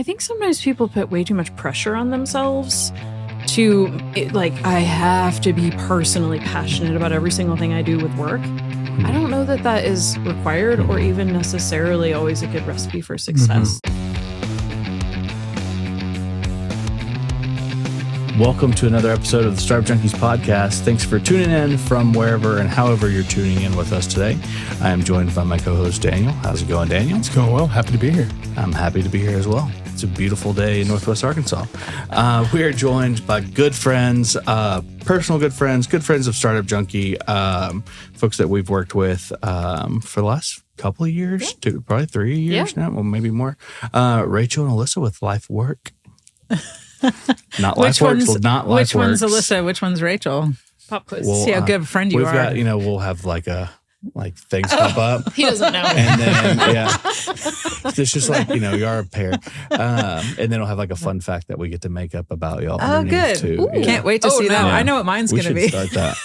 I think sometimes people put way too much pressure on themselves to, I have to be personally passionate about every single thing I do with work. I don't know that that is required or even necessarily always a good recipe for success. Welcome to another episode of the Startup Junkies podcast. Thanks for tuning in from wherever and however you're tuning in with us today. I am joined by my co-host, Daniel. How's it going, Daniel? It's going well. Happy to be here. I'm happy to be here as well. It's a beautiful day in Northwest Arkansas. We are joined by good friends, personal good friends of Startup Junkie, folks that we've worked with for the last couple of years, probably 3 years now, or maybe more. Rachel and Alissa with LifeWork. Not LifeWork. Not LifeWorks. Which one's Alissa? Which one's Rachel? Pop quiz. See how good a friend you are. We've got, we'll have things pop up. He doesn't know. And then, it's just you are a pair. And then we'll have a fun fact that we get to make up about y'all. Oh, good. Too. Yeah. Can't wait to see that. I know what mine's going to be. Start that.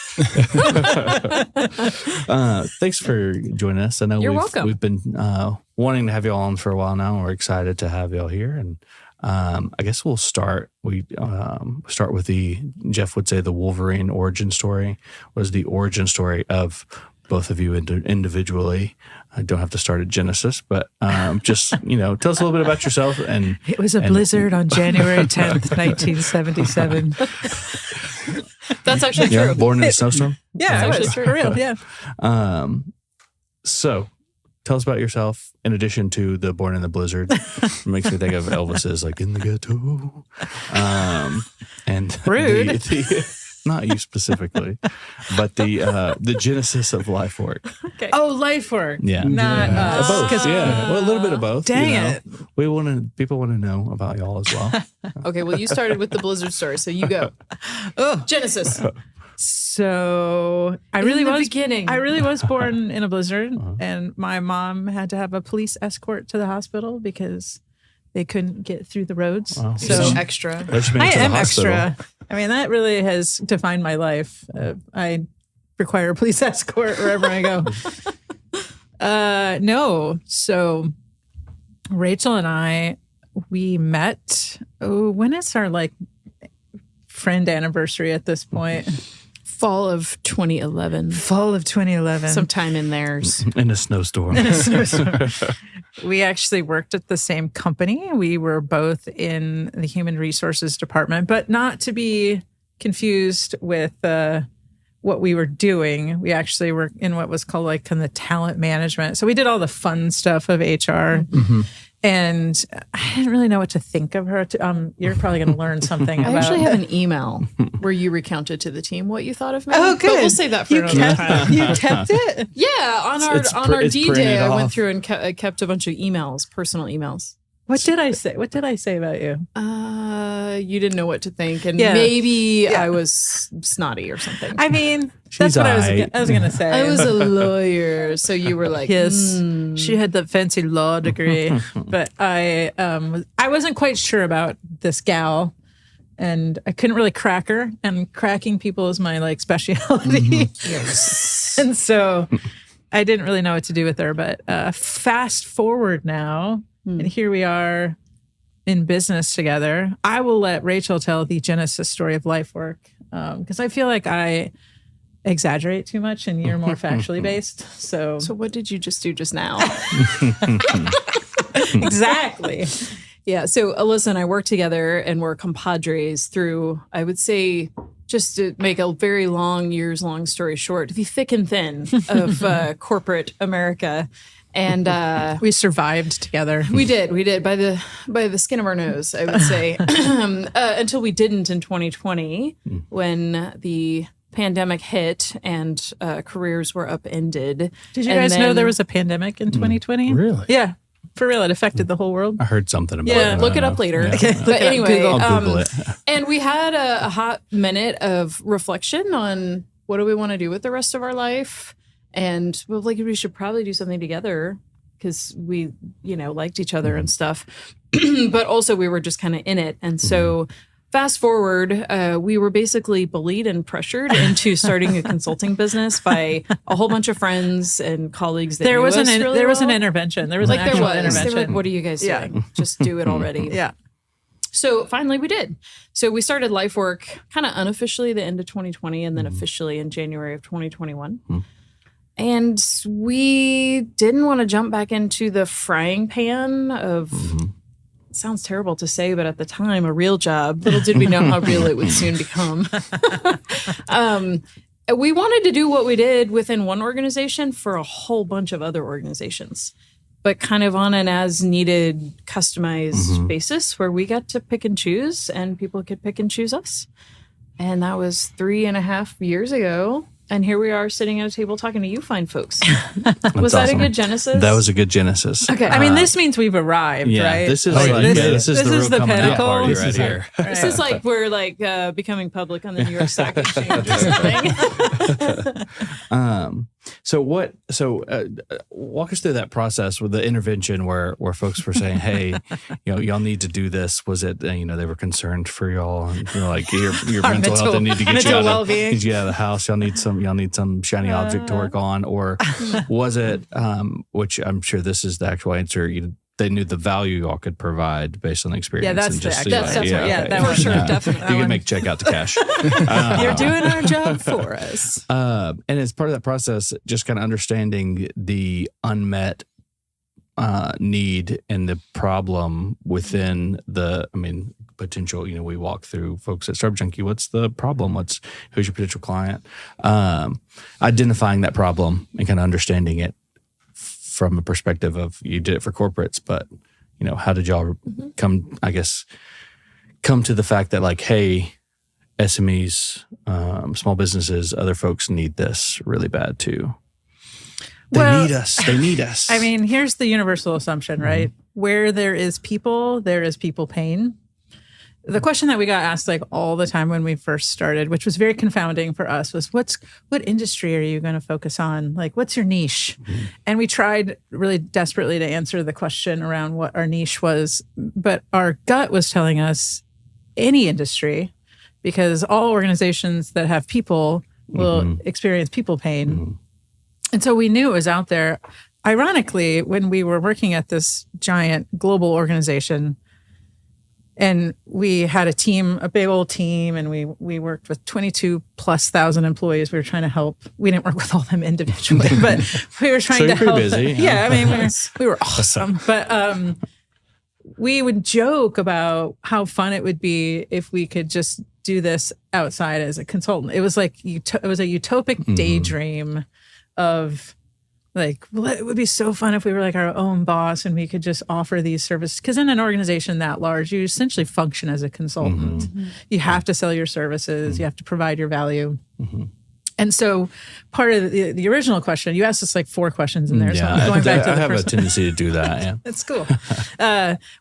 Thanks for joining us. I know You're welcome. We've been wanting to have y'all on for a while now. We're excited to have y'all here. And I guess we'll start. We start with Jeff would say the Wolverine origin story. What is the origin story of both of you individually? I don't have to start at Genesis, but just tell us a little bit about yourself. And it was a blizzard on January 10th, 1977. That's actually true. Born in a snowstorm. Yeah, that's actually true. For real. Yeah. So, tell us about yourself. In addition to the Born in the Blizzard, it makes me think of Elvis's "In the Ghetto," and rude. Not you specifically, but the genesis of LifeWork. Okay. Oh, LifeWork. Yeah, not us. Both. Yeah, well, a little bit of both. Dang it! People want to know about y'all as well. Okay, well, you started with the Blizzard story, so you go. Genesis. So I really was born in a blizzard, and my mom had to have a police escort to the hospital because they couldn't get through the roads. Wow. So extra. I am extra. I mean, that really has defined my life. I require a police escort wherever I go. No. So Rachel and I, we met. When is our friend anniversary at this point? Fall of 2011. Sometime in there. In a snowstorm. We actually worked at the same company. We were both in the human resources department, but not to be confused with what we were doing. We actually were in what was called kind of talent management. So we did all the fun stuff of HR. Mm-hmm. And I didn't really know what to think of her. You're probably going to learn something about. I actually have an email where you recounted to the team what you thought of me. Oh, good. But we'll save that for another time. You kept it? Yeah, on our D-Day, I went through and kept a bunch of emails, personal emails. What did I say? What did I say about you? You didn't know what to think, and maybe I was snotty or something. I mean, that's what I was going to say. I was a lawyer, so you were like, yes, she had the fancy law degree, but I wasn't quite sure about this gal, and I couldn't really crack her. And cracking people is my specialty. Yes, and so I didn't really know what to do with her. But fast forward now. And here we are in business together. I will let Rachel tell the genesis story of LifeWork because I feel like I exaggerate too much and you're more factually based. So what did you just do just now? Exactly. Yeah. So Alissa and I worked together and we're compadres through, I would say, just to make a very years long story short, the thick and thin of corporate America. And we survived together. We did by the skin of our nose, I would say, until we didn't in 2020 when the pandemic hit and careers were upended. Did you guys know there was a pandemic in 2020? Really? Yeah. For real, it affected the whole world. I heard something about it. Yeah, look it up later. Yeah. But anyway, I'll Google it. And we had a hot minute of reflection on what do we want to do with the rest of our life. And we should probably do something together because we, liked each other and stuff. But also we were just kind of in it. And so fast forward, we were basically bullied and pressured into starting a consulting business by a whole bunch of friends and colleagues. That There was an really intervention. There was an actual intervention. They were like, what are you guys doing? Just do it already. Yeah. So finally we did. So we started LifeWork kind of unofficially the end of 2020 and then officially in January of 2021. And we didn't want to jump back into the frying pan of, sounds terrible to say, but at the time, a real job. Little did we know how real it would soon become. We wanted to do what we did within one organization for a whole bunch of other organizations, but kind of on an as-needed, customized basis where we got to pick and choose and people could pick and choose us. And that was 3.5 years ago. And here we are sitting at a table talking to you fine folks. Was that awesome. a good genesis? That was a good genesis. Okay. I mean, this means we've arrived, right? This is this is the real the coming out pinnacle. party This right is here. This is like we're like becoming public on the New York Stock Exchange or something. So walk us through that process with the intervention where folks were saying, hey, y'all need to do this. Was it, they were concerned for y'all and like your mental health, they need to get you out of the house. Y'all need some shiny object to work on. Or was it, which I'm sure this is the actual answer, they knew the value y'all could provide based on the experience. Yeah, that's and the just actual. that for sure, definitely. You can make check out to cash. You're doing our job for us. And as part of that process, just kind of understanding the unmet need and the problem within potential, we walk through folks at Startup Junkie. What's the problem? Who's your potential client? Identifying that problem and kind of understanding it from a perspective of you did it for corporates, but how did y'all come to the fact that like, hey, SMEs, small businesses, other folks need this really bad too. They need us. I mean, here's the universal assumption, right? Where there is people, there is people pain. The question that we got asked like all the time when we first started, which was very confounding for us, was what industry are you going to focus on? Like, what's your niche? And we tried really desperately to answer the question around what our niche was, but our gut was telling us any industry, because all organizations that have people will experience people pain. And so we knew it was out there. Ironically, when we were working at this giant global organization, and we had a big old team, and we worked with 22,000+ employees. We were trying to help. We didn't work with all of them individually, but we were trying to help. Busy, yeah, I mean, we were awesome. But we would joke about how fun it would be if we could just do this outside as a consultant. It was like it was a utopic daydream of like, well, it would be so fun if we were like our own boss and we could just offer these services. Because in an organization that large, you essentially function as a consultant. You have to sell your services. You have to provide your value. And so part of the original question, you asked us like 4 questions in there. So I'm going back to the I have first a tendency to do that. Yeah, that's cool.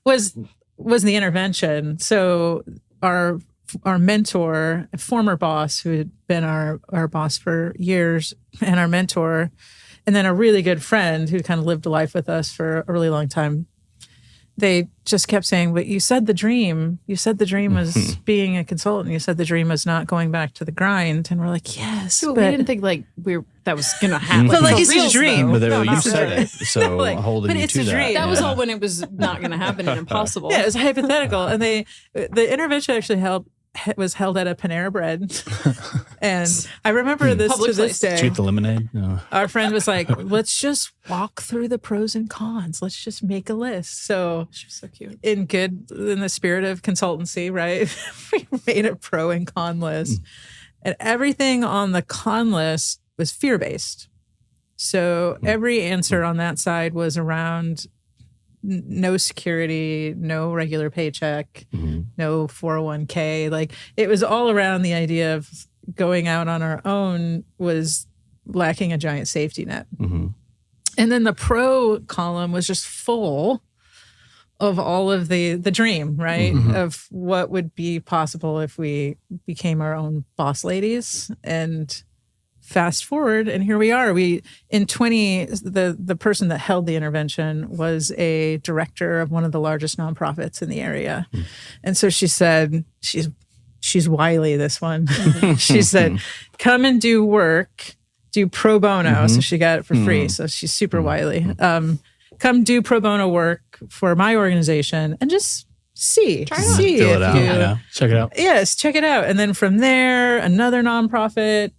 Was the intervention. So our mentor, former boss who had been our boss for years, and our mentor, and then a really good friend who kind of lived a life with us for a really long time, they just kept saying, but you said the dream was being a consultant. You said the dream was not going back to the grind. And we're like, yes, but we didn't think like that was going to happen. But like, it's a dream. But you said it, so like, holding but you it's to a dream. That was all when it was not going to happen and impossible. Yeah, it was hypothetical. And the intervention actually was held at a Panera Bread. And I remember this Public to this day. Treat the lemonade. No. Our friend was like, let's just walk through the pros and cons. Let's just make a list. So She was so cute. in the spirit of consultancy, right? We made a pro and con list. And everything on the con list was fear-based. So every answer on that side was around no security, no regular paycheck, no 401k. Like it was all around the idea of going out on our own was lacking a giant safety net. And then the pro column was just full of all of the dream, right? Of what would be possible if we became our own boss ladies and fast forward, and here we are. The person that held the intervention was a director of one of the largest nonprofits in the area. And so she said, she's wily, this one. She said, come and do work, do pro bono. So she got it for free. So she's super wily. Come do pro bono work for my organization and just see Feel it out. Yeah. Check it out. Yes, check it out. And then from there, another nonprofit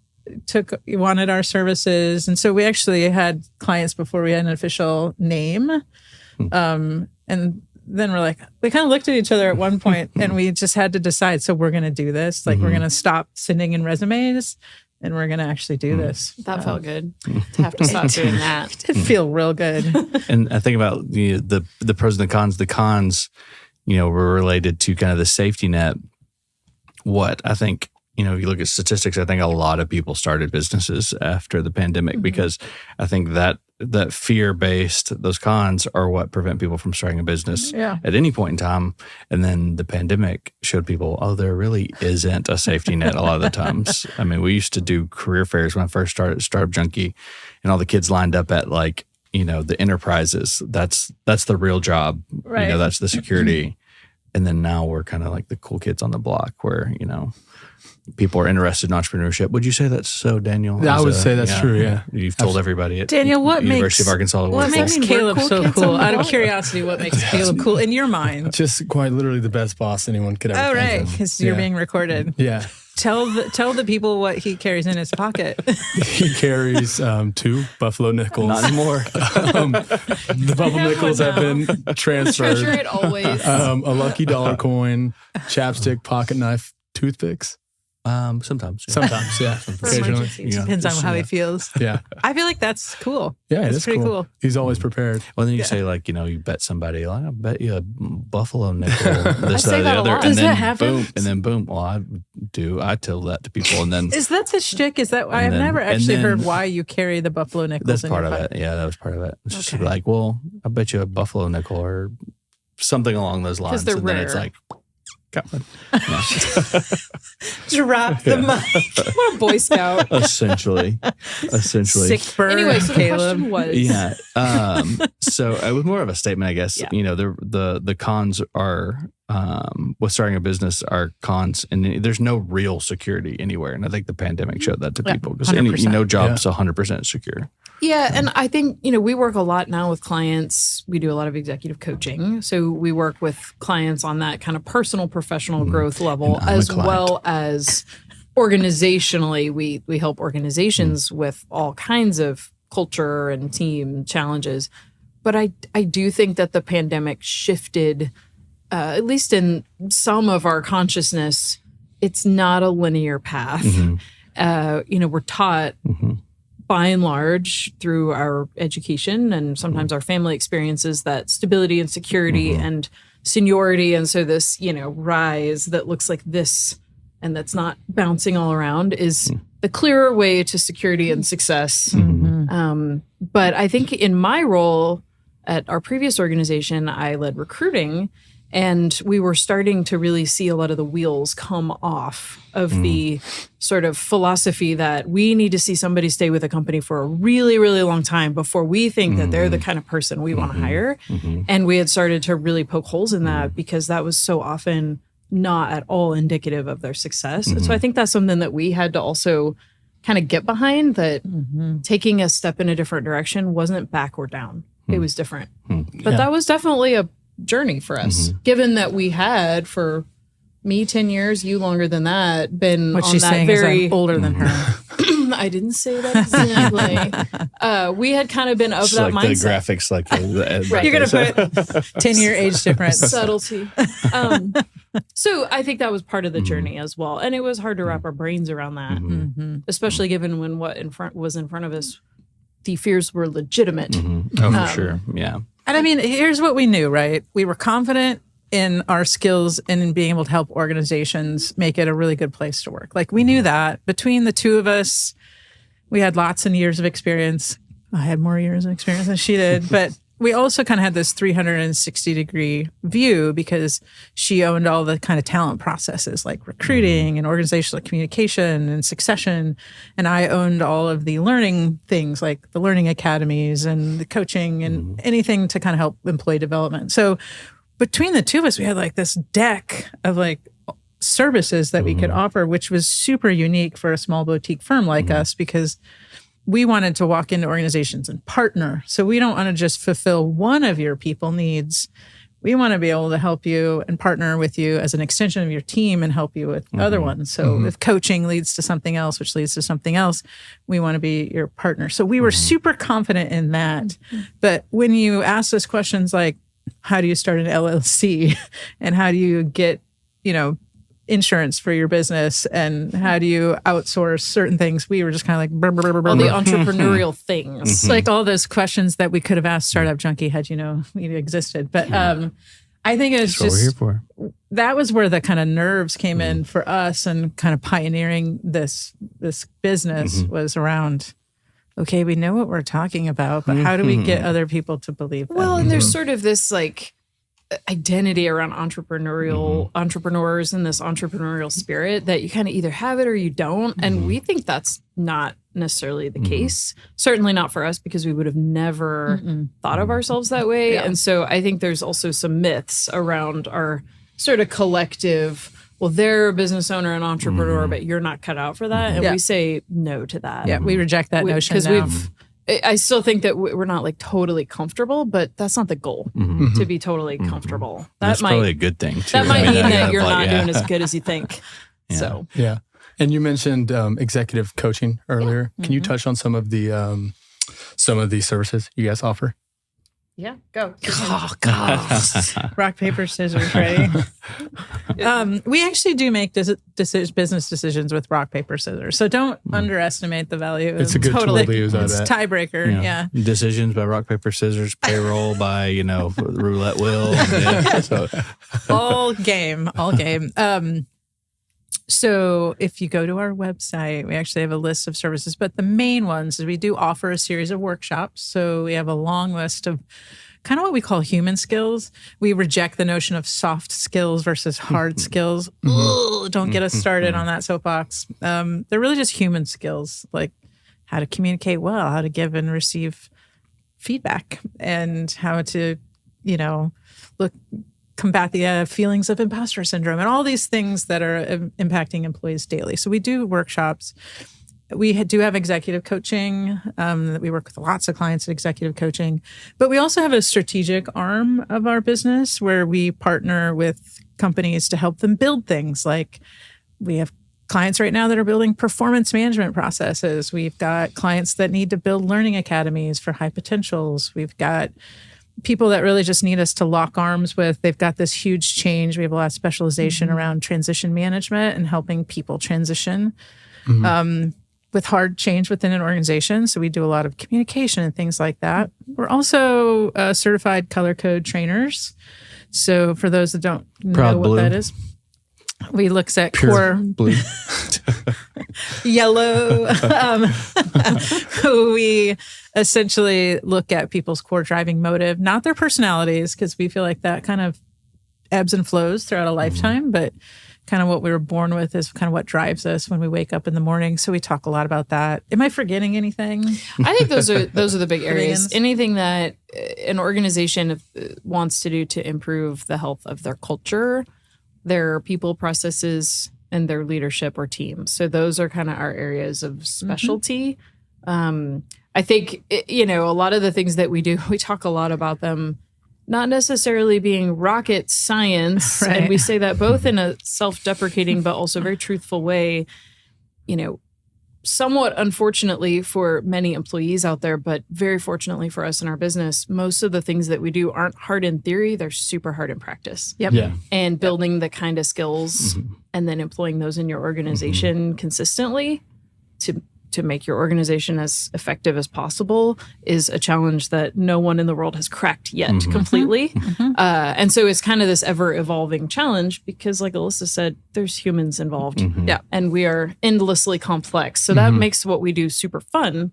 wanted our services. And so we actually had clients before we had an official name. And then we kind of looked at each other at one point and we just had to decide, so we're going to do this. Like we're going to stop sending in resumes and we're going to actually do this. That felt good to have to stop doing that. It did feel real good. And I think about the pros and the cons. The cons, were related to kind of the safety net. What I think, if you look at statistics, I think a lot of people started businesses after the pandemic because I think that fear-based, those cons are what prevent people from starting a business at any point in time. And then the pandemic showed people, there really isn't a safety net a lot of the times. I mean, we used to do career fairs when I first started Startup Junkie, and all the kids lined up at the enterprises. That's the real job. Right. That's the security. And then now we're kind of like the cool kids on the block where, people are interested in entrepreneurship. Would you say that's so, Daniel? I would say that's true, yeah. You've told everybody at Daniel, University of Arkansas. What makes Caleb so cool? Out of curiosity, what makes Caleb cool in your mind? Just quite literally the best boss anyone could ever think right, of. because you're being recorded. Yeah. Tell the people what he carries in his pocket. He carries 2 buffalo nickels. Not anymore. The buffalo nickels have been transferred. Treasure it always. A lucky dollar coin, chapstick, pocket knife, toothpicks. Sometimes. Sometimes, yeah. Occasionally. Depends on how he feels. Yeah. I feel like that's cool. Yeah, it's it's pretty cool. He's always prepared. Well, then you say you bet somebody, I bet you a buffalo nickel, this, say that, or that the a other. lot. And Does then that happen? boom, and then boom. Well, I do. I tell that to people, and then Is that the shtick? Is that I've then- never and actually then- heard why you carry the buffalo nickels that's in part your of pocket. it. Yeah, that was part of it. It's just Okay. like, well, I bet you a buffalo nickel or something along those lines. they're And then it's rare. like, got one. Drop the mic. What a Boy Scout. Essentially. Sick burn. Anyway, so the Caleb. question was, Yeah. So it was more of a statement, I guess. Yeah. The cons are with starting a business are cons, and there's no real security anywhere. And I think the pandemic showed that to Yeah, people because 100%. no job's 100% secure. Yeah, and I think, we work a lot now with clients. We do a lot of executive coaching. So we work with clients on that kind of personal, professional growth level, And I'm a as client. well as organizationally. We help organizations with all kinds of culture and team challenges. But I do think that the pandemic shifted, at least in some of our consciousness, it's not a linear path. We're taught by and large through our education and sometimes our family experiences that stability and security and seniority, and so this rise that looks like this and that's not bouncing all around is the clearer way to security and success. But I think in my role at our previous organization, I led recruiting, and we were starting to really see a lot of the wheels come off of the sort of philosophy that we need to see somebody stay with a company for a really, really long time before we think that they're the kind of person we want to hire. And we had started to really poke holes in that because that was so often not at all indicative of their success. And so I think that's something that we had to also kind of get behind, that taking a step in a different direction wasn't back or down. It was different. But that was definitely a journey for us, given that we had, for me 10 years, you longer than that, been What on she's that saying very is I'm older than her. I didn't say that exactly. We had kind of been of It's that like mindset. the graphics, like Right. You're going to put 10-year age difference. Subtlety. So I think that was part of the journey as well, and it was hard to wrap our brains around that, especially given when what was in front of us, the fears were legitimate. Oh, for sure. Yeah. And I mean, here's what we knew, right? We were confident in our skills and in being able to help organizations make it a really good place to work. Like, we knew that between the two of us, we had lots of years of experience. I had more years of experience than she did, but we also kind of had this 360-degree view because she owned all the kind of talent processes like recruiting and organizational communication and succession. And I owned all of the learning things like the learning academies and the coaching and anything to kind of help employee development. So between the two of us, we had like this deck of like services that we could offer, which was super unique for a small boutique firm like us because we wanted to walk into organizations and partner. So we don't want to just fulfill one of your people needs. We want to be able to help you and partner with you as an extension of your team and help you with other ones. So if coaching leads to something else, which leads to something else, we want to be your partner. So we were super confident in that. But when you ask us questions like, how do you start an LLC and how do you get, insurance for your business and how do you outsource certain things, we were just kind of like all the entrepreneurial things, like all those questions that we could have asked Startup Junkie had we existed. But I think it's That's what we're here for. that was where the kind of nerves came in for us and kind of pioneering this business was around. Okay, we know what we're talking about, but how do we get other people to believe that? Well, and there's sort of this like identity around entrepreneurs and this entrepreneurial spirit that you kind of either have it or you don't. And we think that's not necessarily the case. Certainly not for us because we would have never thought of ourselves that way. Yeah. And so I think there's also some myths around our sort of collective, well, they're a business owner and entrepreneur, but you're not cut out for that. And we say no to that. Yeah, we reject that notion because now. I still think that we're not like totally comfortable, but that's not the goal to be totally comfortable. That's probably a good thing too. That might mean that Yeah, you're like, not doing as good as you think. Yeah. So Yeah. And you mentioned executive coaching earlier. Can you touch on some of the services you guys offer? yeah, go. Oh, gosh. Rock, paper, scissors, ready? We actually do make business decisions with rock, paper, scissors. So don't underestimate the value. It's a good tool to use, I It's bet. tiebreaker, yeah. Decisions by rock, paper, scissors, payroll by, roulette wheel. So, All game. So if you go to our website, we actually have a list of services, but the main ones is we do offer a series of workshops. So we have a long list of kind of what we call human skills. We reject the notion of soft skills versus hard skills. Ugh, don't get us started on that soapbox. They're really just human skills, like how to communicate well, how to give and receive feedback, and how to, combat the feelings of imposter syndrome and all these things that are impacting employees daily. So we do workshops. We do have executive coaching. We work with lots of clients in executive coaching. But we also have a strategic arm of our business where we partner with companies to help them build things. Like we have clients right now that are building performance management processes. We've got clients that need to build learning academies for high potentials. We've got people that really just need us to lock arms with. They've got this huge change. We have a lot of specialization around transition management and helping people transition with hard change within an organization. So we do a lot of communication and things like that. We're also certified color code trainers. So for those that don't know what that is, we look at pure core blue. yellow. We essentially look at people's core driving motive, not their personalities, because we feel like that kind of ebbs and flows throughout a lifetime, but kind of what we were born with is kind of what drives us when we wake up in the morning. So we talk a lot about that. Am I forgetting anything? I think those are the big areas. Anything that an organization wants to do to improve the health of their culture, their people, processes, and their leadership or team. So those are kind of our areas of specialty. I think, a lot of the things that we do, we talk a lot about them not necessarily being rocket science. Right. And we say that both in a self-deprecating but also very truthful way, somewhat unfortunately for many employees out there, but very fortunately for us in our business, most of the things that we do aren't hard in theory, they're super hard in practice. Yep. Yeah. And building the kind of skills and then employing those in your organization consistently to make your organization as effective as possible is a challenge that no one in the world has cracked yet completely. And so it's kind of this ever evolving challenge because, like Alissa said, there's humans involved. Yeah. And we are endlessly complex. So that makes what we do super fun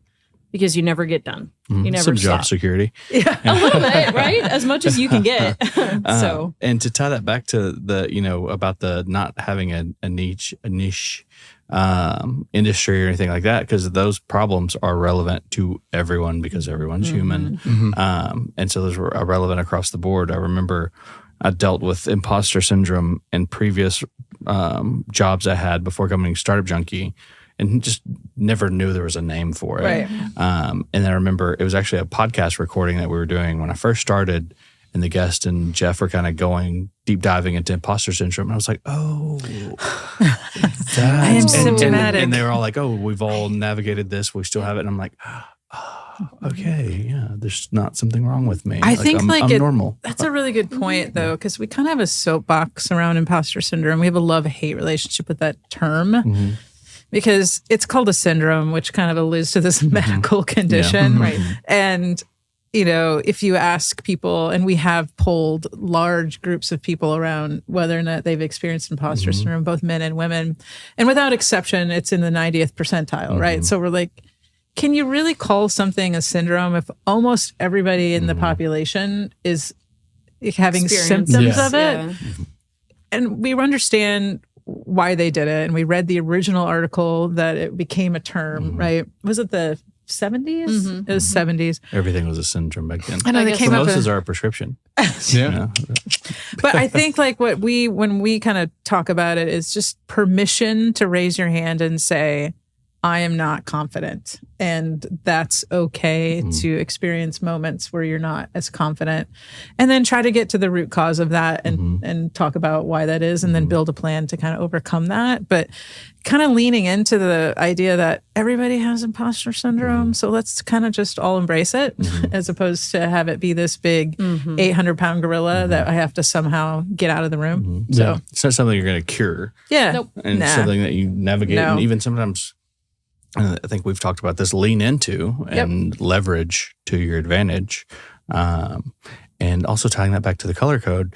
because you never get done. You never Some stop. job security. Yeah, a little bit, right? As much as you can get. So, and to tie that back to the, about the not having a niche industry or anything like that, because those problems are relevant to everyone because everyone's human. And so those were relevant across the board. I remember I dealt with imposter syndrome in previous jobs I had before coming Startup Junkie, and just never knew there was a name for it. Right. And I remember it was actually a podcast recording that we were doing when I first started, and the guest and Jeff were kind of going deep diving into imposter syndrome. And I was like, oh, I am symptomatic. And they were all like, oh, we've all navigated this. We still have it. And I'm like, oh, okay, yeah, there's not something wrong with me. I think I'm normal. That's a really good point, though, because we kind of have a soapbox around imposter syndrome. We have a love-hate relationship with that term. Because it's called a syndrome, which kind of alludes to this medical condition. Right. And, if you ask people, and we have polled large groups of people around whether or not they've experienced imposter syndrome, both men and women, and without exception, it's in the 90th percentile, right? So we're like, can you really call something a syndrome if almost everybody in the population is having symptoms of it? Yeah. And we understand why they did it. And we read the original article that it became a term, right? Was it the 70s? It was 70s. Everything was a syndrome back then. I know they came up Samosas with, are a prescription. Yeah. but I think like when we kind of talk about it, is just permission to raise your hand and say, I am not confident. And that's okay to experience moments where you're not as confident. And then try to get to the root cause of that and talk about why that is, and then build a plan to kind of overcome that. But kind of leaning into the idea that everybody has imposter syndrome. So let's kind of just all embrace it as opposed to have it be this big 800-pound gorilla that I have to somehow get out of the room. So it's not something you're going to cure. yeah. Nope. And it's something that you navigate. And even sometimes, I think we've talked about this, lean into and leverage to your advantage. And also tying that back to the color code,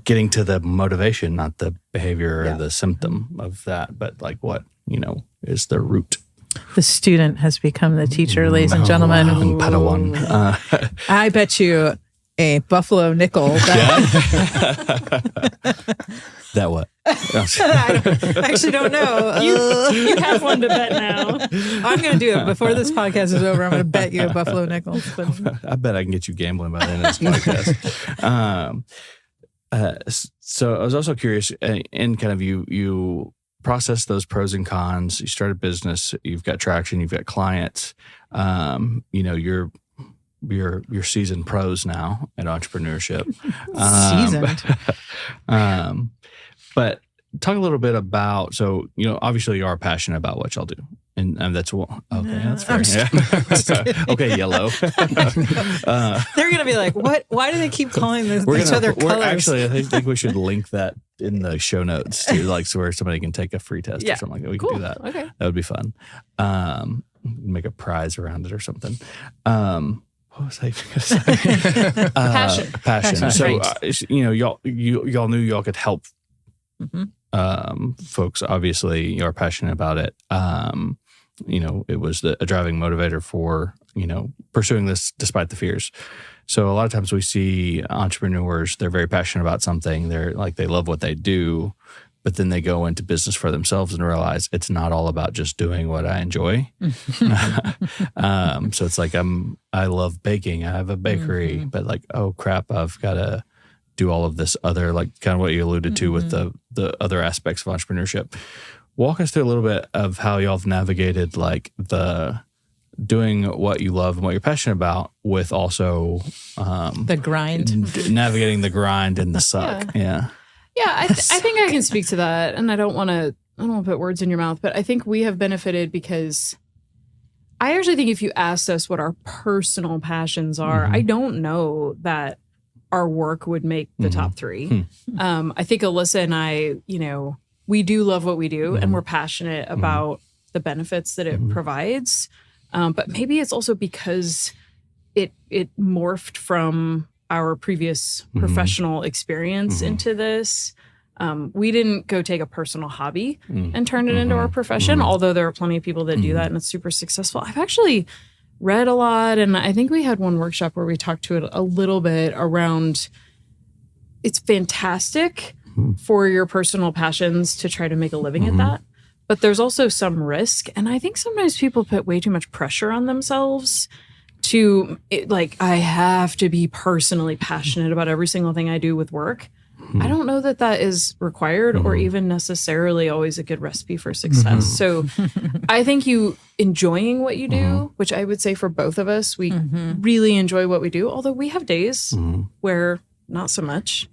getting to the motivation, not the behavior or the symptom of that, but like what, is the root. The student has become the teacher, ladies and gentlemen. Padawan. I bet you a buffalo nickel. That what? I actually don't know. You have one to bet now. I'm going to do it before this podcast is over. I'm going to bet you a buffalo nickel. But I bet I can get you gambling by the end of this podcast. So I was also curious, in kind of you process those pros and cons. You start a business, you've got traction, you've got clients. You're seasoned pros now at entrepreneurship. seasoned. But talk a little bit about, so, obviously you are passionate about what y'all do. And that's okay. That's fair. Okay, yellow. They're going to be like, what? Why do they keep calling each other colors? Actually, I think we should link that in the show notes to like so where somebody can take a free test or something like that. We can do that. Okay. That would be fun. Make a prize around it or something. What was I going to say? Passion. So, y'all knew y'all could help folks. Obviously, you're passionate about it. It was a driving motivator for, pursuing this despite the fears. So a lot of times we see entrepreneurs, they're very passionate about something. They're like, they love what they do, but then they go into business for themselves and realize it's not all about just doing what I enjoy. So it's like, I love baking. I have a bakery, but like, oh crap, I've got to do all of this other, like kind of what you alluded to with the other aspects of entrepreneurship. Walk us through a little bit of how y'all have navigated like the doing what you love and what you're passionate about with also the grind, navigating the grind and the suck. Yeah. I think I can speak to that, and I don't want to put words in your mouth, but I think we have benefited because I actually think if you asked us what our personal passions are, I don't know that our work would make the top three. I think Alissa and I, we do love what we do, and we're passionate about the benefits that it provides. But maybe it's also because it morphed from our previous professional experience into this. We didn't go take a personal hobby and turn it into our profession, although there are plenty of people that do that and it's super successful. I've actually read a lot, and I think we had one workshop where we talked to it a little bit around it's fantastic for your personal passions to try to make a living at that. But there's also some risk. And I think sometimes people put way too much pressure on themselves to I have to be personally passionate about every single thing I do with work. I don't know that that is required or even necessarily always a good recipe for success. So I think you enjoying what you do, which I would say for both of us, we really enjoy what we do, although we have days where not so much.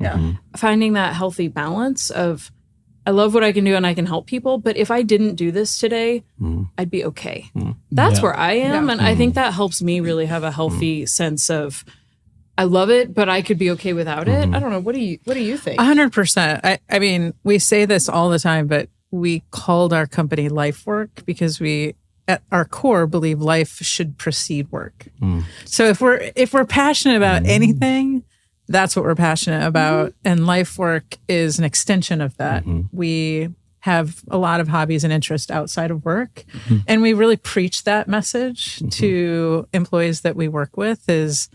Finding that healthy balance of I love what I can do and I can help people, but if I didn't do this today, I'd be okay. That's where I am. And I think that helps me really have a healthy sense of I love it, but I could be okay without it. I don't know. What do you think? 100%. I mean, we say this all the time, but we called our company LifeWork because we, at our core, believe life should precede work. So if we're passionate about anything, that's what we're passionate about. And LifeWork is an extension of that. We have a lot of hobbies and interests outside of work. And we really preach that message to employees that we work with is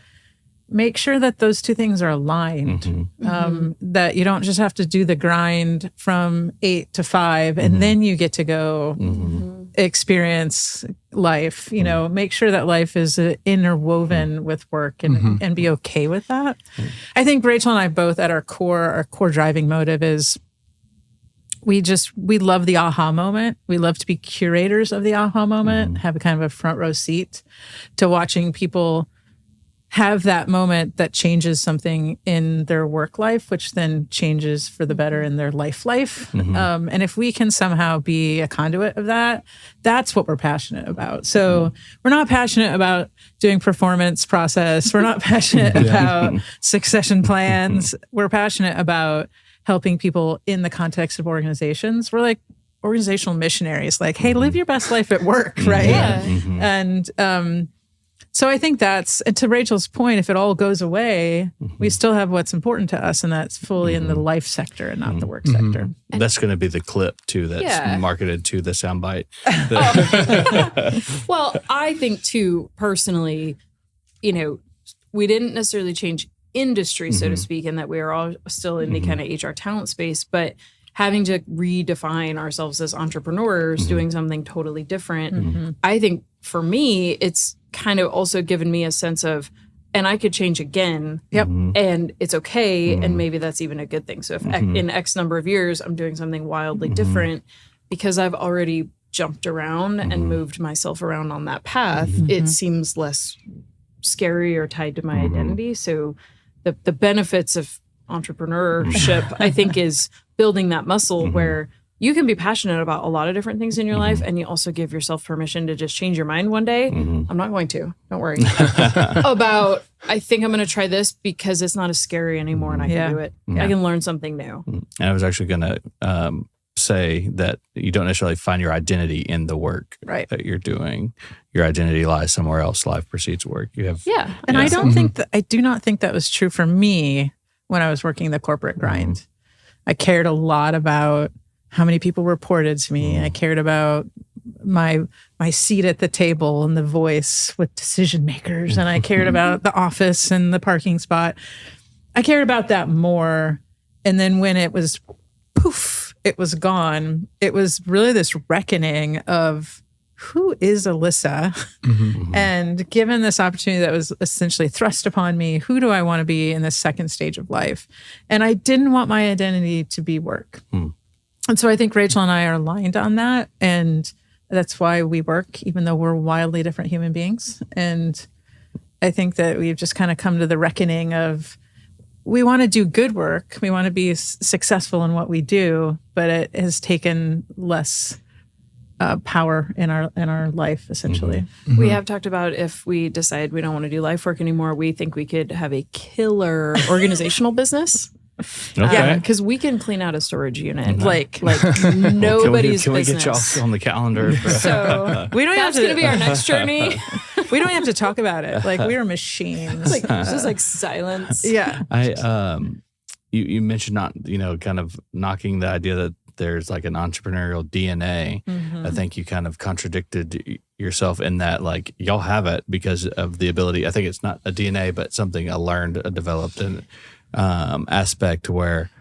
make sure that those two things are aligned, that you don't just have to do the grind from 8 to 5 and then you get to go experience life. You know, make sure that life is interwoven with work and be okay with that. I think Rachel and I both at our core driving motive is we love the aha moment. We love to be curators of the aha moment, have a kind of a front row seat to watching people have that moment that changes something in their work life, which then changes for the better in their life. And if we can somehow be a conduit of that, that's what we're passionate about. So we're not passionate about doing performance process. We're not passionate about succession plans. We're passionate about helping people in the context of organizations. We're like organizational missionaries, like, hey, live your best life at work, right? And so I think and to Rachel's point, if it all goes away, we still have what's important to us, and that's fully in the life sector and not the work sector. That's going to be the clip, too, that's marketed to the soundbite. Well, I think, too, personally, you know, we didn't necessarily change industry, so to speak, and that we are all still in the kind of HR talent space, but having to redefine ourselves as entrepreneurs, doing something totally different. I think for me, it's kind of also given me a sense of, and I could change again, and it's okay, and maybe that's even a good thing. So if in X number of years, I'm doing something wildly different, because I've already jumped around and moved myself around on that path, it seems less scary or tied to my identity. So the benefits of entrepreneurship, I think, is building that muscle where you can be passionate about a lot of different things in your life, and you also give yourself permission to just change your mind one day. I'm not going to, don't worry. I think I'm going to try this because it's not as scary anymore and I can do it. I can learn something new. And I was actually going to say that you don't necessarily find your identity in the work that you're doing. Your identity lies somewhere else. Life precedes work. You have and I do not think that was true for me when I was working the corporate grind. I cared a lot about how many people reported to me. I cared about my seat at the table and the voice with decision makers. And I cared about the office and the parking spot. I cared about that more. And then when it was poof, it was gone. It was really this reckoning of who is Alissa? And given this opportunity that was essentially thrust upon me, who do I want to be in this second stage of life? And I didn't want my identity to be work. And so I think Rachel and I are aligned on that. And that's why we work, even though we're wildly different human beings. And I think that we've just kind of come to the reckoning of we want to do good work. We want to be successful in what we do, but it has taken less power in our life, essentially. We have talked about if we decide we don't want to do life work anymore, we think we could have a killer organizational business. Yeah, because we can clean out a storage unit like nobody's can we business. get y'all on the calendar? So we don't. That's going to be our next journey. We don't have to talk about it. Like we are machines. Like just like silence. Yeah. you mentioned not, kind of knocking the idea that there's like an entrepreneurial DNA. I think you kind of contradicted yourself in that, like, y'all have it because of the ability. I think it's not a DNA, but something a learned, a developed aspect where,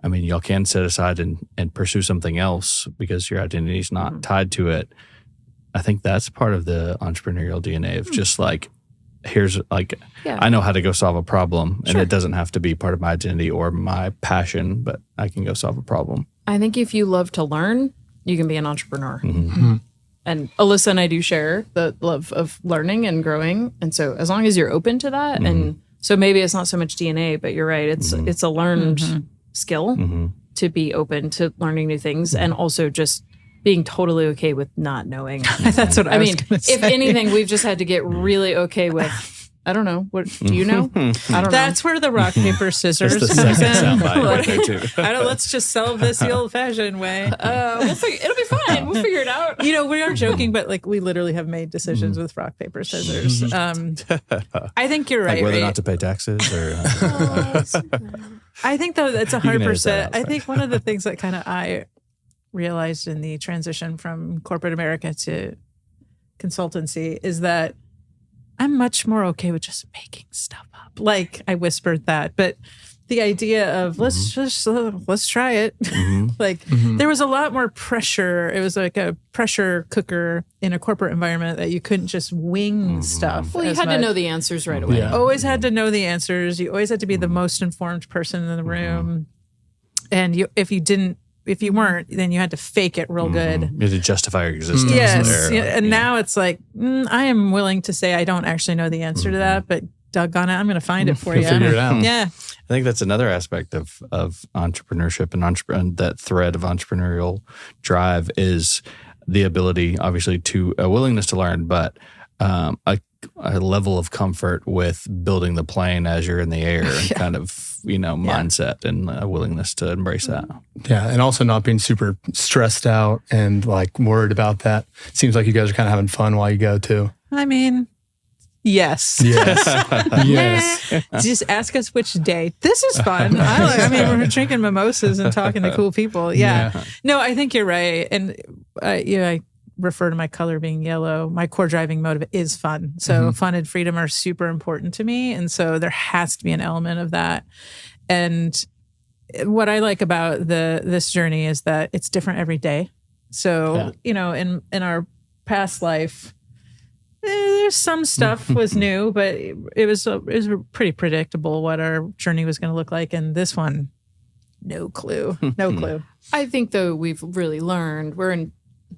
I mean, y'all can set aside and pursue something else because your identity is not tied to it. I think that's part of the entrepreneurial DNA of just like, here's like, I know how to go solve a problem, and it doesn't have to be part of my identity or my passion, but I can go solve a problem. I think if you love to learn, you can be an entrepreneur. And Alissa and I do share the love of learning and growing. And so as long as you're open to that, and so maybe it's not so much DNA, but you're right. It's a learned skill to be open to learning new things, and also just being totally okay with not knowing. That's what I mean. If anything, we've just had to get really okay with, I don't know. What do you know? I don't know. That's where the rock, paper, scissors That's the comes second in. soundbite right there too. I don't. Let's just solve this the old-fashioned way. It'll be fine. We'll figure it out. We are joking, but like we literally have made decisions with rock, paper, scissors. I think you're right. Like whether or Ray. not to pay taxes or. I think though that's can edit that 100%. out, I think one of the things that kind of I realized in the transition from corporate America to consultancy is that I'm much more okay with just making stuff up. Like I whispered that, but the idea of let's try it. There was a lot more pressure. It was like a pressure cooker in a corporate environment that you couldn't just wing stuff. Well, you had to know the answers right away. Yeah. Always had to know the answers. You always had to be the most informed person in the room. And if you weren't, then you had to fake it real good. You had to justify your existence. Yes. There. Yeah. And now it's like, I am willing to say I don't actually know the answer to that, but doggone it, I'm going to find it for you. Figure it out. Yeah. I think that's another aspect of entrepreneurship and that thread of entrepreneurial drive is the ability, obviously, to a willingness to learn, but a level of comfort with building the plane as you're in the air and kind of, mindset and a willingness to embrace that. Yeah. And also not being super stressed out and like worried about that. Seems like you guys are kind of having fun while you go too. I mean, yes. Yes. Just ask us which day. This is fun. We're drinking mimosas and talking to cool people. Yeah. No, I think you're right. And I refer to my color being yellow. My core driving motive is fun. So fun and freedom are super important to me. And so there has to be an element of that. And what I like about this journey is that it's different every day. So, in our past life, there's some stuff was new, but it was pretty predictable what our journey was going to look like. And this one, no clue. I think though we've really learned.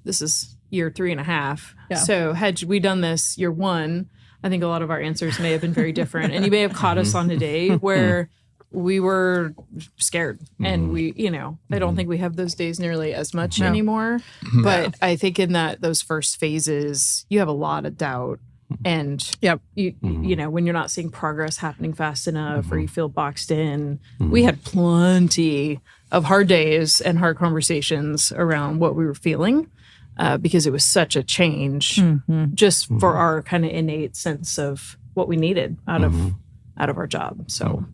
This is year 3.5. Yeah. So had we done this year 1, I think a lot of our answers may have been very different, and you may have caught us on a day where we were scared, and we, I don't think we have those days nearly as much anymore. But I think in those first phases, you have a lot of doubt. And you when you're not seeing progress happening fast enough, or you feel boxed in, we had plenty of hard days and hard conversations around what we were feeling, because it was such a change just for our kind of innate sense of what we needed out of our job. So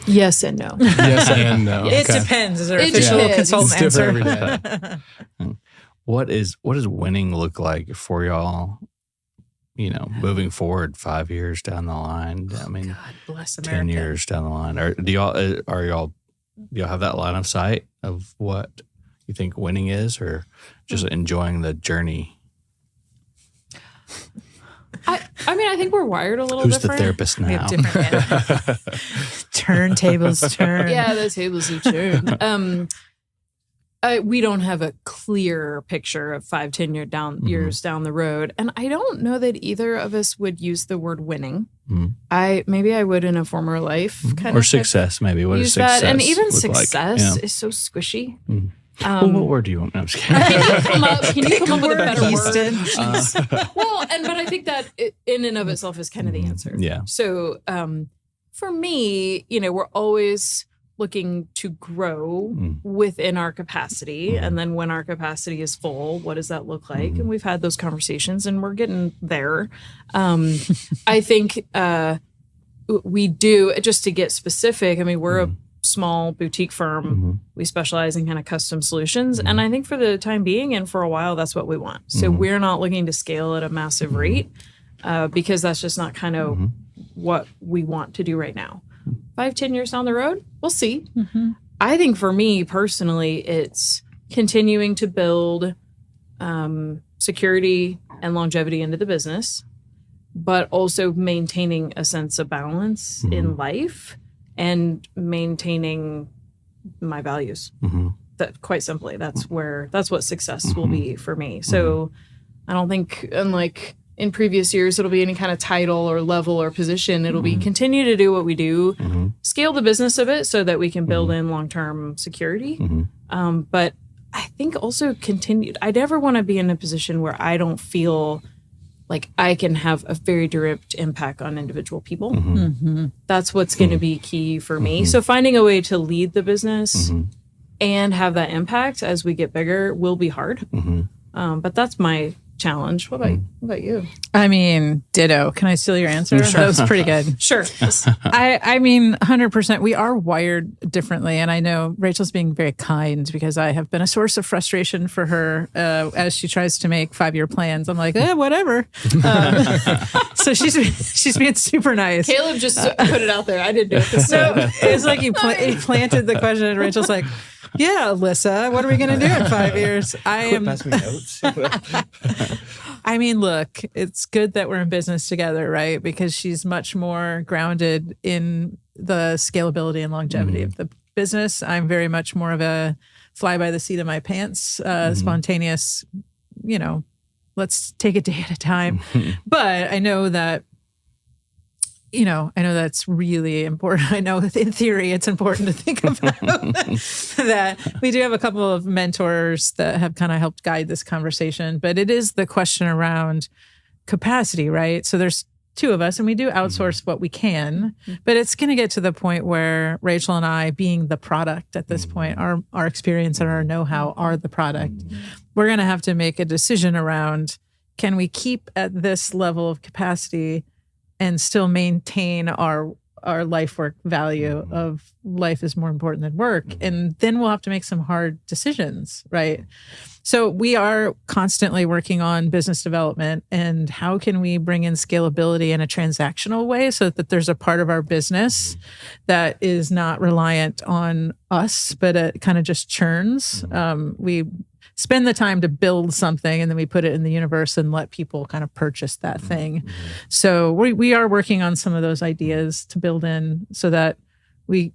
yes and no. Yes and no. It depends. Is our It official depends. consultant It's answer? different every day. What does winning look like for y'all? Moving forward 5 years down the line. I mean, God bless America. 10 years down the line. Do y'all have that line of sight of what you think winning is, or just enjoying the journey? I think we're wired a little Who's different. the therapist We now? have different turntables turn. Yeah, the tables have turned. We don't have a clear picture of 5-10 years down the road. And I don't know that either of us would use the word winning. Maybe I would in a former life. Kind or of success, maybe. What does use success that. And even look success like? is so squishy. Well, what word do you want? No, I'm just kidding. Can you come up with a better Heisten. word? But I think that in and of itself is kind of the answer. Yeah. So for me, we're always looking to grow within our capacity. And then when our capacity is full, what does that look like? And we've had those conversations and we're getting there. I think we do, just to get specific, we're a small boutique firm. We specialize in kind of custom solutions. And I think for the time being and for a while, that's what we want. So we're not looking to scale at a massive rate because that's just not kind of what we want to do right now. 5-10 years down the road, we'll see. I think for me personally, it's continuing to build security and longevity into the business, but also maintaining a sense of balance in life and maintaining my values. That quite simply, that's what success will be for me. So I don't think, unlike in previous years, it'll be any kind of title or level or position. It'll be continue to do what we do, scale the business of it so that we can build in long-term security. But I think also continue. I never want to be in a position where I don't feel like I can have a very direct impact on individual people. That's what's going to be key for me. So finding a way to lead the business and have that impact as we get bigger will be hard. But that's my challenge. What about you? I mean, ditto. Can I steal your answer? That was pretty good. Sure. I mean, 100%. We are wired differently. And I know Rachel's being very kind because I have been a source of frustration for her as she tries to make 5-year plans. I'm like, whatever. So she's being super nice. Caleb just put it out there. I didn't do it this So time. it's like he planted the question and Rachel's like, yeah, Alyssa, what are we going to do in 5 years? Pass me notes. I mean, look, it's good that we're in business together, right? Because she's much more grounded in the scalability and longevity of the business. I'm very much more of a fly by the seat of my pants, spontaneous, let's take it day at a time. But I know that, that's really important. I know in theory, it's important to think about that. We do have a couple of mentors that have kind of helped guide this conversation, but it is the question around capacity, right? So there's 2 of us and we do outsource what we can, but it's going to get to the point where Rachel and I, being the product at this point, our experience and our know-how are the product. We're going to have to make a decision around, can we keep at this level of capacity and still maintain our life work value of life is more important than work. And then we'll have to make some hard decisions, right? So we are constantly working on business development and how can we bring in scalability in a transactional way so that there's a part of our business that is not reliant on us, but it kind of just churns. We spend the time to build something and then we put it in the universe and let people kind of purchase that thing. So we are working on some of those ideas to build in so that we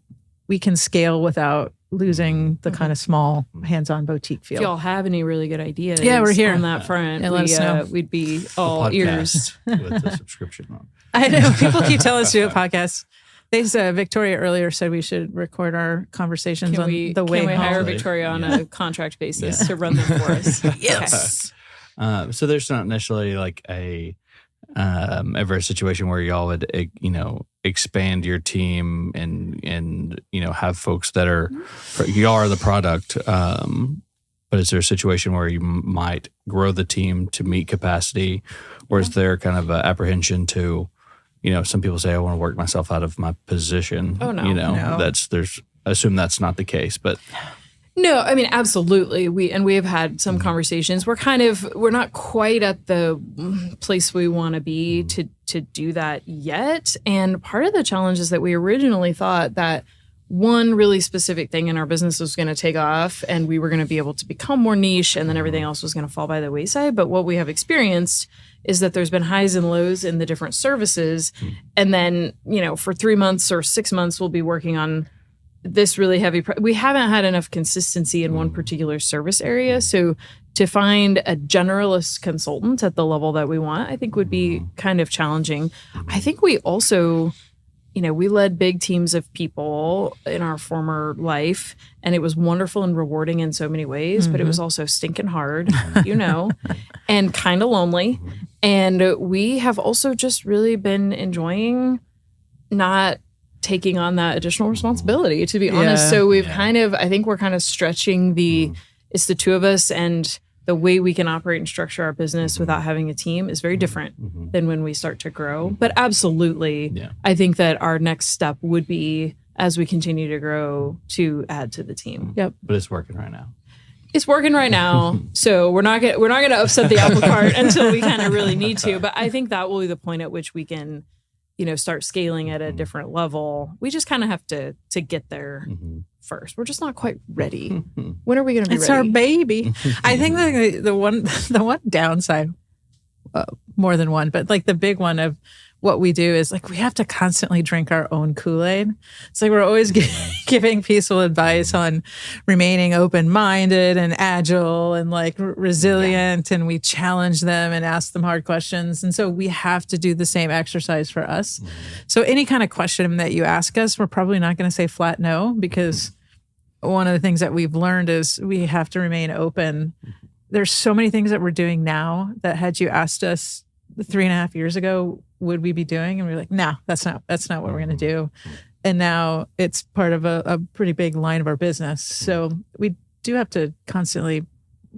can scale without losing the kind of small hands-on boutique feel. If y'all have any really good ideas we're here on that front, let us know. We'd be all ears. With the subscription on. I know people keep telling us to do a podcast. They said Victoria earlier said we should record our conversations the way Can we home. hire Victoria on a contract basis to run them for us? Yes. So there's not necessarily like a ever a situation where y'all would expand your team and have folks that are y'all are the product. But is there a situation where you might grow the team to meet capacity, or is there kind of an apprehension to some people say I want to work myself out of my position. Oh no, no. I assume that's not the case, but no, I mean absolutely. We have had some conversations. We're not quite at the place we want to be to do that yet. And part of the challenge is that we originally thought that one really specific thing in our business was going to take off and we were going to be able to become more niche and then everything else was going to fall by the wayside. But what we have experienced is that there's been highs and lows in the different services. And then, for 3 months or 6 months, we'll be working on this really heavy. We haven't had enough consistency in one particular service area. So to find a generalist consultant at the level that we want, I think would be kind of challenging. I think we also, we led big teams of people in our former life, and it was wonderful and rewarding in so many ways, but it was also stinking hard, and kind of lonely. And we have also just really been enjoying not taking on that additional responsibility, to be honest. So we've I think we're kind of stretching it's the 2 of us, and the way we can operate and structure our business without having a team is very different than when we start to grow. But absolutely, I think that our next step would be as we continue to grow to add to the team. Yep. But it's working right now. It's working right now, so we're not going to upset the apple cart until we kind of really need to. But I think that will be the point at which we can, start scaling at a different level. We just kind of have to get there first. We're just not quite ready. When are we going to be ready? It's our baby. I think the one downside, more than one, but like the big one of what we do is like we have to constantly drink our own Kool-Aid. It's like we're always giving people advice on remaining open-minded and agile and like resilient, and we challenge them and ask them hard questions. And so we have to do the same exercise for us. So any kind of question that you ask us, we're probably not going to say flat no, because one of the things that we've learned is we have to remain open. There's so many things that we're doing now that had you asked us 3.5 years ago, would we be doing? And we're like, no, that's not what we're going to do. And now it's part of a pretty big line of our business. So we do have to constantly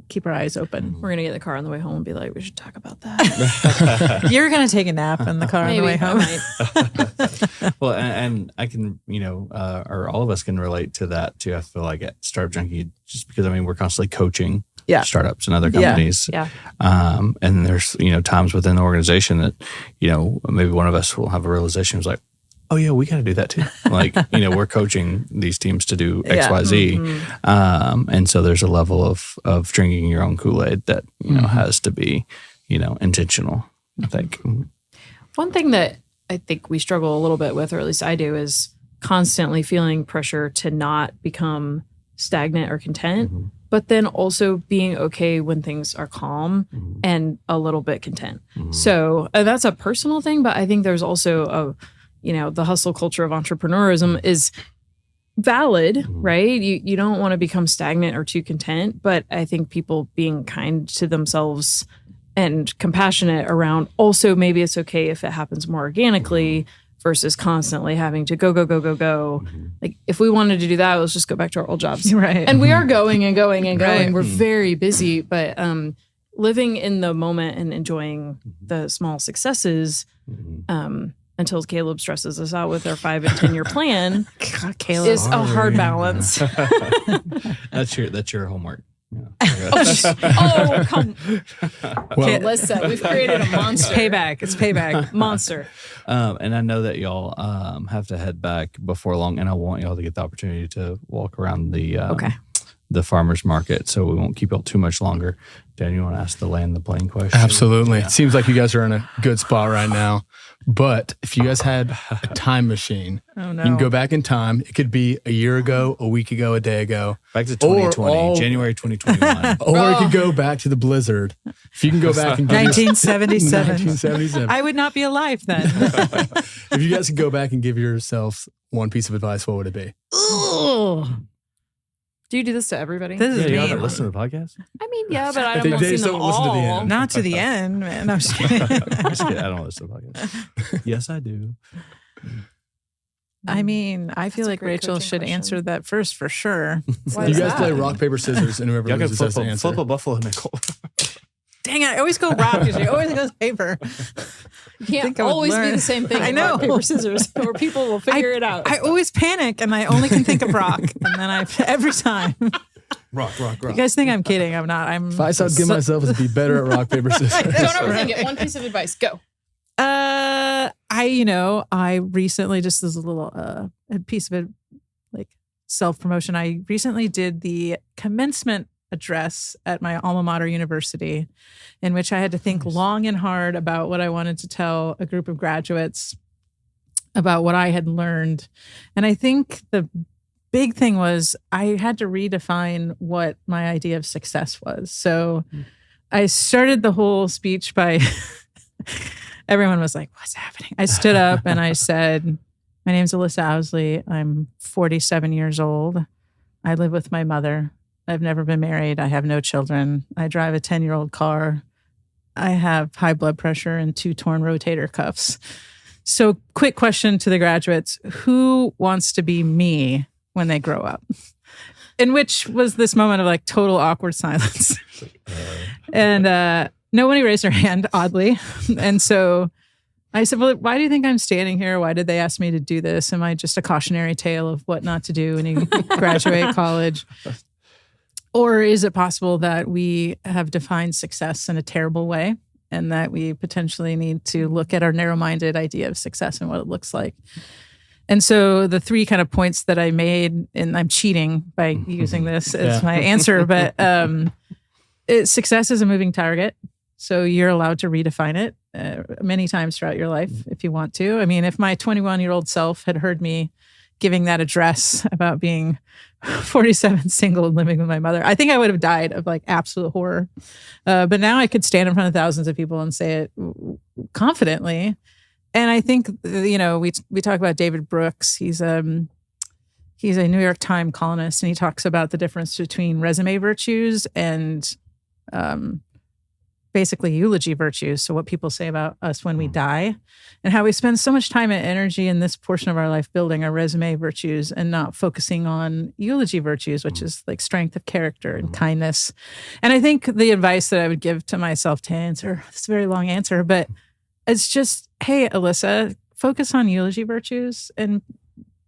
keep our eyes open. We're going to get in the car on the way home and be like, we should talk about that. You're going to take a nap in the car on the way home. Well, and I can, or all of us can relate to that too. I feel like at Startup Junkie, just because we're constantly coaching startups and other companies. Yeah. And there's, times within the organization that, maybe one of us will have a realization. It's like, oh yeah, we got to do that too. Like, we're coaching these teams to do X, Y, Z. And so there's a level of drinking your own Kool-Aid that, has to be, intentional, I think. One thing that I think we struggle a little bit with, or at least I do, is constantly feeling pressure to not become stagnant or content, but then also being okay when things are calm and a little bit content. So that's a personal thing, but I think there's also the hustle culture of entrepreneurism is valid, right? You don't want to become stagnant or too content, but I think people being kind to themselves and compassionate around also maybe it's okay if it happens more organically versus constantly having to go. Like if we wanted to do that, let's just go back to our old jobs. Right. And we are going and going and going. Right. We're very busy, but living in the moment and enjoying the small successes until Caleb stresses us out with our 5 and 10 year plan is a hard balance. That's your homework. Yeah. Come. Well, Alyssa, we've created a monster. It's payback. Monster. And I know that y'all have to head back before long, and I want y'all to get the opportunity to walk around the farmers market, so we won't keep y'all too much longer. Dan, you want to ask the land the plane question? Absolutely. Yeah. It seems like you guys are in a good spot right now. But if you guys had a time machine, you can go back in time. It could be a year ago, a week ago, a day ago. Back to 2020, January 2021. Or it could go back to the blizzard. If you can go back and give 1977. I would not be alive then. If you guys could go back and give yourself one piece of advice, what would it be? Do you do this to everybody? This is you me. haven't listened to the podcast? I mean, yeah, but I They haven't seen just them don't listen to the all. end. Not to the end, man. I'm just kidding. I'm just kidding. I don't listen to the podcast. Yes, I do. I mean, I feel That's a like great Rachel coaching should question. answer that first for sure. Why You is guys that? play rock, paper, scissors, and whoever Y'all can loses has to answer. flip a buffalo nickel. Dang it, I always go rock because she always goes paper. You can't think I would always be learn. the same thing. I know. Rock, paper, scissors, or people will figure it out. I always panic and I only can think of rock. And then every time. Rock. You guys think I'm kidding. I'm not. If I saw give myself is to be better at rock, paper, scissors. Don't overthink it. One piece of advice. Go. I recently, just as a little a piece of it, like self-promotion, I recently did the commencement address at my alma mater university, in which I had to think long and hard about what I wanted to tell a group of graduates about what I had learned. And I think the big thing was I had to redefine what my idea of success was. So I started the whole speech by everyone was like, what's happening? I stood up and I said, my name's Alissa Owsley. I'm 47 years old. I live with my mother. I've never been married. I have no children. I drive a 10-year-old car. I have high blood pressure and 2 torn rotator cuffs. So quick question to the graduates. Who wants to be me when they grow up? In which was this moment of like total awkward silence. And nobody raised their hand, oddly. And so I said, well, why do you think I'm standing here? Why did they ask me to do this? Am I just a cautionary tale of what not to do when you graduate college? Or is it possible that we have defined success in a terrible way and that we potentially need to look at our narrow-minded idea of success and what it looks like? And so the 3 kind of points that I made, and I'm cheating by using this as my answer, but success is a moving target. So you're allowed to redefine it many times throughout your life if you want to. I mean, if my 21-year-old self had heard me giving that address about being 47, single, and living with my mother, I think I would have died of like absolute horror. But now I could stand in front of thousands of people and say it confidently. And I think, we talk about David Brooks. He's a New York Times columnist, and he talks about the difference between resume virtues and basically eulogy virtues. So what people say about us when we die, and how we spend so much time and energy in this portion of our life building our resume virtues and not focusing on eulogy virtues, which is like strength of character and kindness. And I think the advice that I would give to myself to answer, it's a very long answer, but it's just, hey, Alissa, focus on eulogy virtues and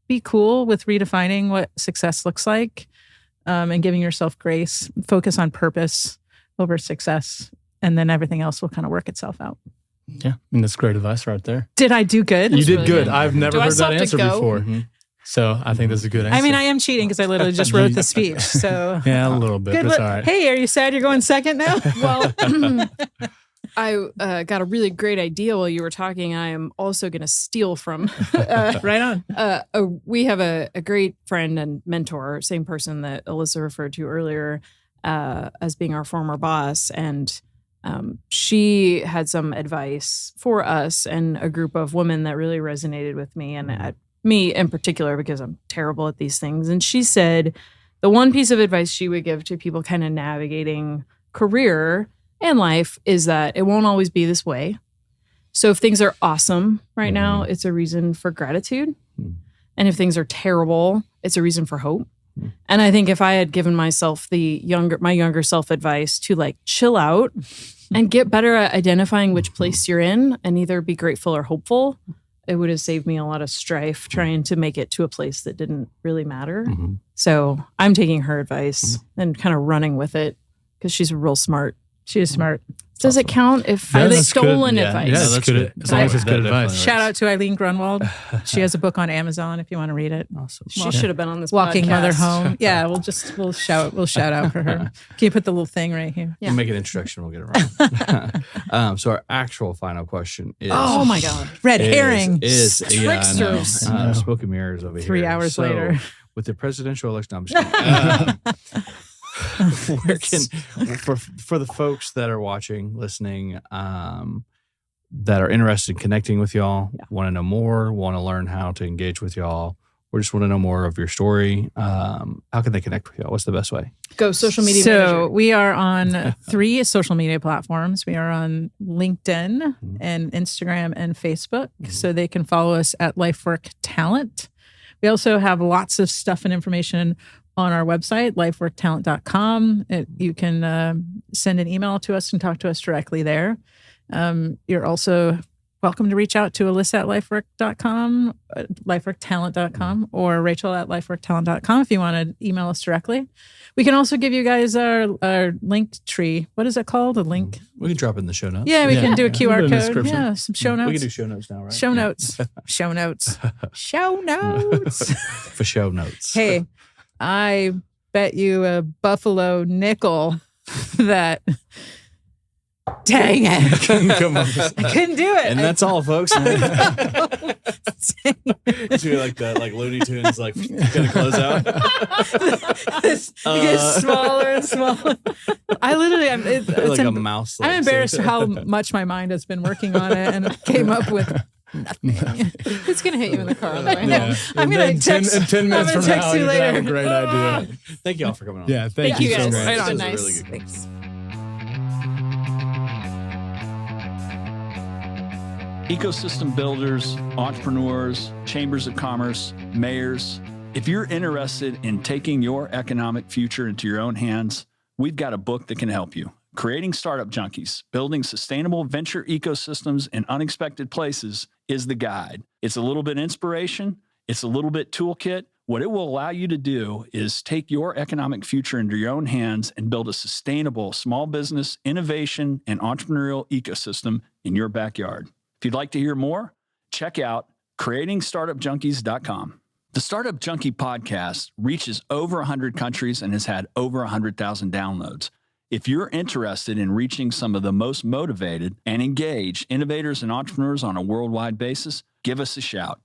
be cool with redefining what success looks like, and giving yourself grace. Focus on purpose over success, and then everything else will kind of work itself out. Yeah, that's great advice right there. Did I do good? You did good. I've never heard that answer before. So I think that's a good answer. I mean, I am cheating because I literally just wrote the speech. So yeah, a little bit. But it's all right. Hey, are you sad you're going second now? Well, I got a really great idea while you were talking. I am also going to steal from. Right on. We have a great friend and mentor, same person that Alissa referred to earlier as being our former boss. And she had some advice for us and a group of women that really resonated with me, and me in particular, because I'm terrible at these things. And she said the one piece of advice she would give to people kind of navigating career and life is that it won't always be this way. So if things are awesome right now, it's a reason for gratitude. And if things are terrible, it's a reason for hope. And I think if I had given myself my younger self advice to like chill out and get better at identifying which place you're in and either be grateful or hopeful, it would have saved me a lot of strife trying to make it to a place that didn't really matter. So I'm taking her advice and kind of running with it because she's real smart. She is smart. Does it count if I stolen advice? Yeah, that's good. As long as it's good advice. Shout out to Eileen Grunwald. She has a book on Amazon if you want to read it. Awesome. She should have been on this Walking podcast. Mother Home. Yeah, we'll shout out for her. Can you put the little thing right here? We'll make an introduction. We'll get it right. So our actual final question is... Oh my God. Red herring. Tricksters. Smoke and mirrors over here. 3 hours later. With the presidential election... I'm just kidding. For the folks that are watching, listening, that are interested in connecting with y'all, want to know more, want to learn how to engage with y'all, or just want to know more of your story, how can they connect with y'all? What's the best way? Go social media So manager. we are on 3 social media platforms. We are on LinkedIn and Instagram and Facebook. So they can follow us at LifeWork Talent. We also have lots of stuff and information on our website, lifeworktalent.com. You can send an email to us and talk to us directly there. You're also welcome to reach out to Alissa at lifework.com, lifeworktalent.com, or Rachel at lifeworktalent.com if you want to email us directly. We can also give you guys our link tree. What is it called? A link? We can drop it in the show notes. Yeah, we can do a QR code. Description. Yeah, some show notes. We can do show notes now, right? Show notes. Show notes. Show notes. For show notes. Hey, I bet you a buffalo nickel that... Dang it. Come on. I couldn't do it. And that's all, folks. It's really like the Looney Tunes, gonna close out. It gets smaller and smaller. I literally, it's a mouse. I'm embarrassed how much my mind has been working on it and came up with nothing. It's going to hit you in the car. Yeah. I'm going to text. In 10 minutes from now, you you're later. gonna have a great idea. Thank you all for coming on. Yeah, thank you you so guys. much. Right on. This was a Nice. really good Thanks. Ecosystem builders, entrepreneurs, chambers of commerce, mayors. If you're interested in taking your economic future into your own hands, we've got a book that can help you. Creating Startup Junkies, Building Sustainable Venture Ecosystems in Unexpected Places is the guide. It's a little bit inspiration. It's a little bit toolkit. What it will allow you to do is take your economic future into your own hands and build a sustainable small business, innovation, and entrepreneurial ecosystem in your backyard. If you'd like to hear more, check out creatingstartupjunkies.com. The Startup Junkie podcast reaches over 100 countries and has had over 100,000 downloads. If you're interested in reaching some of the most motivated and engaged innovators and entrepreneurs on a worldwide basis, give us a shout.